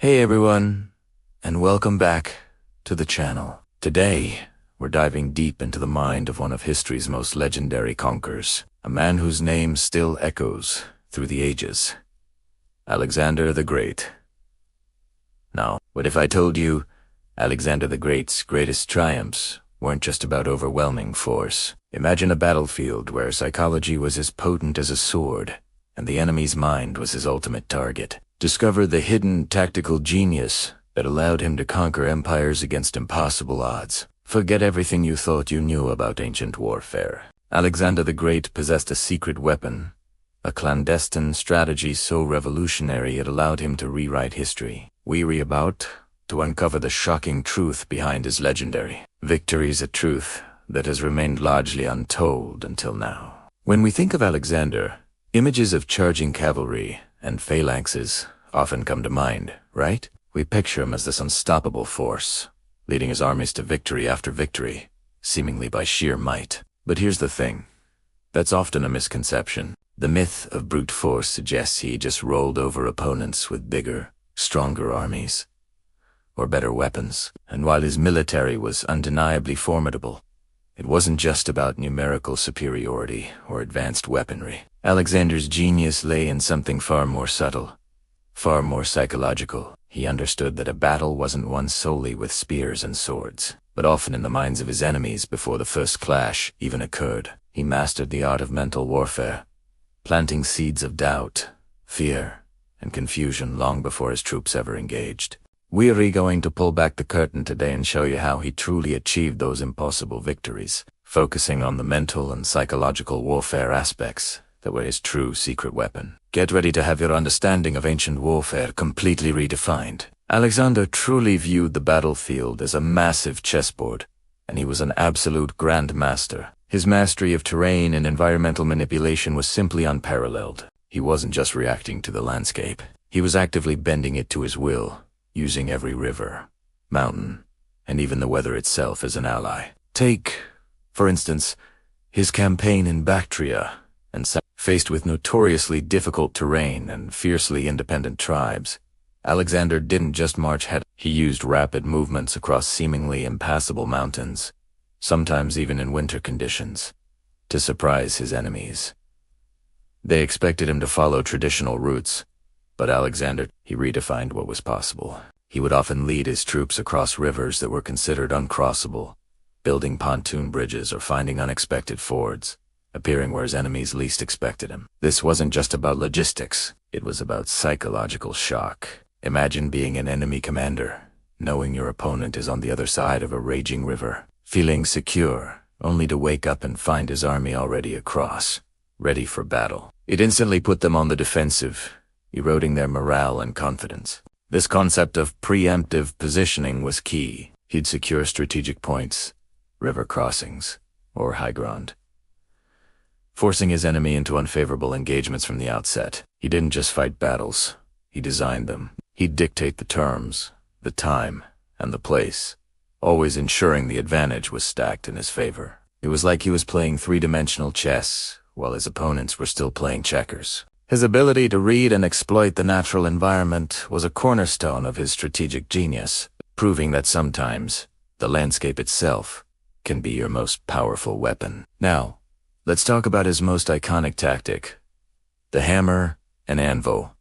Hey everyone, and welcome back to the channel. Today, we're diving deep into the mind of one of history's most legendary conquerors, a man whose name still echoes through the ages, Alexander the Great. Now, what if I told you Alexander the Great's greatest triumphs weren't just about overwhelming force? Imagine a battlefield where psychology was as potent as a sword, and the enemy's mind was his ultimate target. Discover the hidden tactical genius that allowed him to conquer empires against impossible odds. Forget everything you thought you knew about ancient warfare. Alexander the Great possessed a secret weapon, a clandestine strategy so revolutionary it allowed him to rewrite history. We're about to uncover the shocking truth behind his legendary victories, a truth that has remained largely untold until now. When we think of Alexander, images of charging cavalry and phalanxes often come to mind, right? We picture him as this unstoppable force, leading his armies to victory after victory, seemingly by sheer might. But here's the thing. That's often a misconception. The myth of brute force suggests he just rolled over opponents with bigger, stronger armies, or better weapons. And while his military was undeniably formidable, it wasn't just about numerical superiority or advanced weaponry. Alexander's genius lay in something far more subtle, far more psychological. He understood that a battle wasn't won solely with spears and swords, but often in the minds of his enemies before the first clash even occurred. He mastered the art of mental warfare, planting seeds of doubt, fear, and confusion long before his troops ever engaged. We're going to pull back the curtain today and show you how he truly achieved those impossible victories, focusing on the mental and psychological warfare aspects that were his true secret weapon. Get ready to have your understanding of ancient warfare completely redefined. Alexander truly viewed the battlefield as a massive chessboard, and he was an absolute grandmaster. His mastery of terrain and environmental manipulation was simply unparalleled. He wasn't just reacting to the landscape. He was actively bending it to his will, using every river, mountain, and even the weather itself as an ally. Take, for instance, his campaign in Bactria, and faced with notoriously difficult terrain and fiercely independent tribes, Alexander didn't just march ahead. He used rapid movements across seemingly impassable mountains, sometimes even in winter conditions, to surprise his enemies. They expected him to follow traditional routes, but Alexander, he redefined what was possible. He would often lead his troops across rivers that were considered uncrossable, building pontoon bridges or finding unexpected fords, appearing where his enemies least expected him. This wasn't just about logistics, it was about psychological shock. Imagine being an enemy commander, knowing your opponent is on the other side of a raging river, feeling secure, only to wake up and find his army already across, ready for battle. It instantly put them on the defensive, eroding their morale and confidence. This concept of preemptive positioning was key. He'd secure strategic points, river crossings, or high ground, forcing his enemy into unfavorable engagements from the outset. He didn't just fight battles, he designed them. He'd dictate the terms, the time, and the place, always ensuring the advantage was stacked in his favor. It was like he was playing three-dimensional chess, while his opponents were still playing checkers. His ability to read and exploit the natural environment was a cornerstone of his strategic genius, proving that sometimes the landscape itself can be your most powerful weapon. Now, let's talk about his most iconic tactic, the hammer and anvil.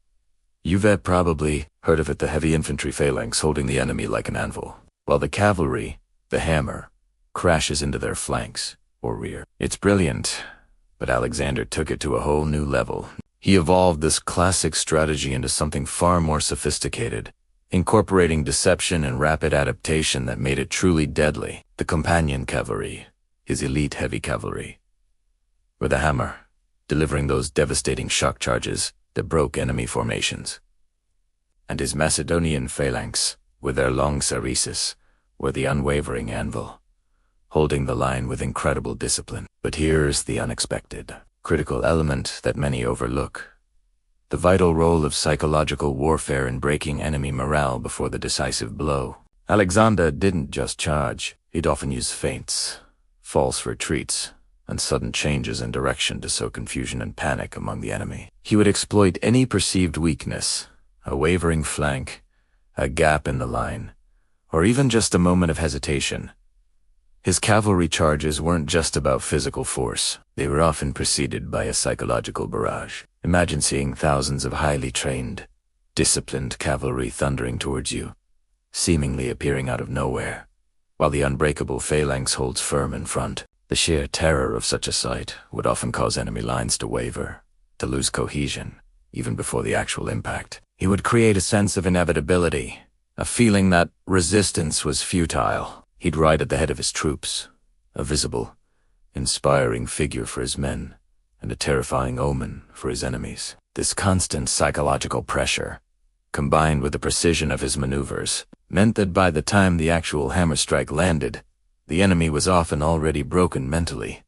You've probably heard of it, the heavy infantry phalanx holding the enemy like an anvil, while the cavalry, the hammer, crashes into their flanks or rear. It's brilliant, but Alexander took it to a whole new level. He evolved this classic strategy into something far more sophisticated, incorporating deception and rapid adaptation that made it truly deadly. The companion cavalry, his elite heavy cavalry, with a hammer, delivering those devastating shock charges that broke enemy formations. And his Macedonian phalanx, with their long sarissas, were the unwavering anvil, holding the line with incredible discipline. But here's the unexpected, critical element that many overlook: the vital role of psychological warfare in breaking enemy morale before the decisive blow. Alexander didn't just charge, he'd often use feints, false retreats, and sudden changes in direction to sow confusion and panic among the enemy. He would exploit any perceived weakness, a wavering flank, a gap in the line, or even just a moment of hesitation. His cavalry charges weren't just about physical force. They were often preceded by a psychological barrage. Imagine seeing thousands of highly trained, disciplined cavalry thundering towards you, seemingly appearing out of nowhere, while the unbreakable phalanx holds firm in front. The sheer terror of such a sight would often cause enemy lines to waver, to lose cohesion, even before the actual impact. He would create a sense of inevitability, a feeling that resistance was futile. He'd ride at the head of his troops, a visible, inspiring figure for his men, and a terrifying omen for his enemies. This constant psychological pressure, combined with the precision of his maneuvers, meant that by the time the actual hammer strike landed, the enemy was often already broken mentally,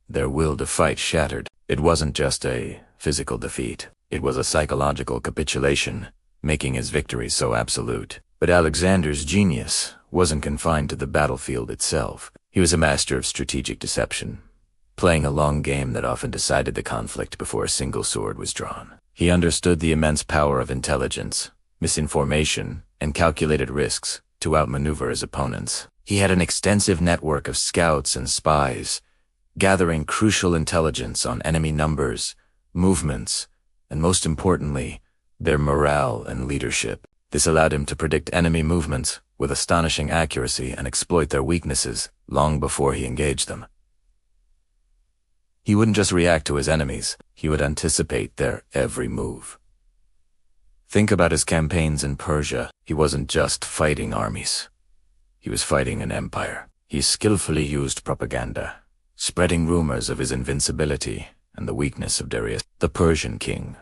their will to fight shattered. It wasn't just a physical defeat. It was a psychological capitulation, making his victory so absolute. But Alexander's genius wasn't confined to the battlefield itself. He was a master of strategic deception, playing a long game that often decided the conflict before a single sword was drawn. He understood the immense power of intelligence, misinformation, and calculated risks to outmaneuver his opponents. He had an extensive network of scouts and spies, gathering crucial intelligence on enemy numbers, movements, and most importantly, their morale and leadership. This allowed him to predict enemy movements with astonishing accuracy and exploit their weaknesses long before he engaged them. He wouldn't just react to his enemies, he would anticipate their every move. Think about his campaigns in Persia. He wasn't just fighting armies. He was fighting an empire. He skillfully used propaganda, spreading rumors of his invincibility and the weakness of Darius, the Persian king.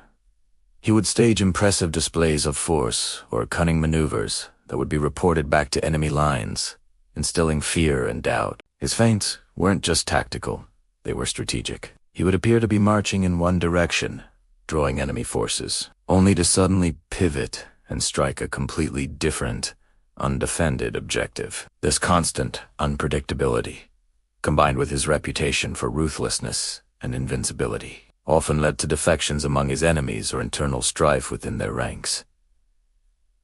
He would stage impressive displays of force or cunning maneuvers that would be reported back to enemy lines, instilling fear and doubt. His feints weren't just tactical, they were strategic. He would appear to be marching in one direction, drawing enemy forces, only to suddenly pivot and strike a completely different, undefended objective. This constant unpredictability, combined with his reputation for ruthlessness and invincibility, often led to defections among his enemies or internal strife within their ranks.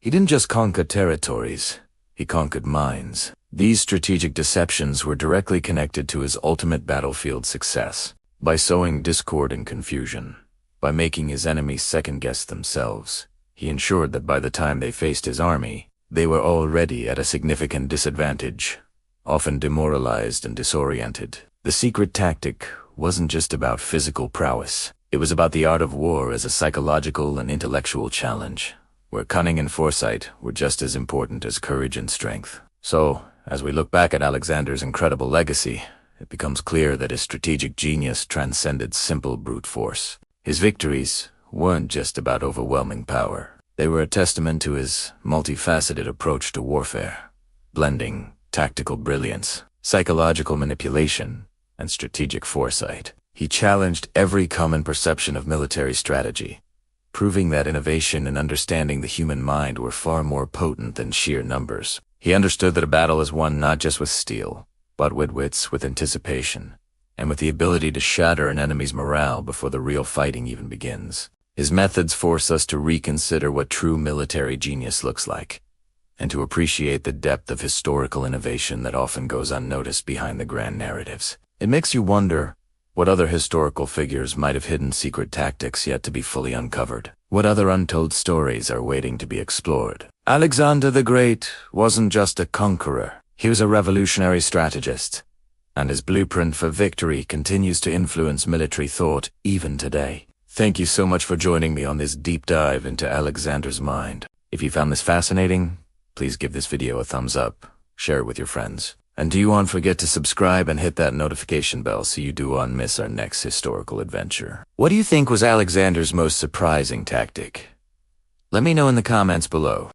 He didn't just conquer territories, he conquered minds. These strategic deceptions were directly connected to his ultimate battlefield success. By sowing discord and confusion, by making his enemies second-guess themselves, he ensured that by the time they faced his army, they were already at a significant disadvantage, often demoralized and disoriented. The secret tactic wasn't just about physical prowess. It was about the art of war as a psychological and intellectual challenge, where cunning and foresight were just as important as courage and strength. So, as we look back at Alexander's incredible legacy, it becomes clear that his strategic genius transcended simple brute force. His victories weren't just about overwhelming power. They were a testament to his multifaceted approach to warfare, blending tactical brilliance, psychological manipulation, and strategic foresight. He challenged every common perception of military strategy, proving that innovation and understanding the human mind were far more potent than sheer numbers. He understood that a battle is won not just with steel, but with wits, with anticipation, and with the ability to shatter an enemy's morale before the real fighting even begins. His methods force us to reconsider what true military genius looks like, and to appreciate the depth of historical innovation that often goes unnoticed behind the grand narratives. It makes you wonder what other historical figures might have hidden secret tactics yet to be fully uncovered. What other untold stories are waiting to be explored? Alexander the Great wasn't just a conqueror. He was a revolutionary strategist, and his blueprint for victory continues to influence military thought even today. Thank you so much for joining me on this deep dive into Alexander's mind. If you found this fascinating, please give this video a thumbs up, share it with your friends. And do not forget to subscribe and hit that notification bell so you do not miss our next historical adventure. What do you think was Alexander's most surprising tactic? Let me know in the comments below.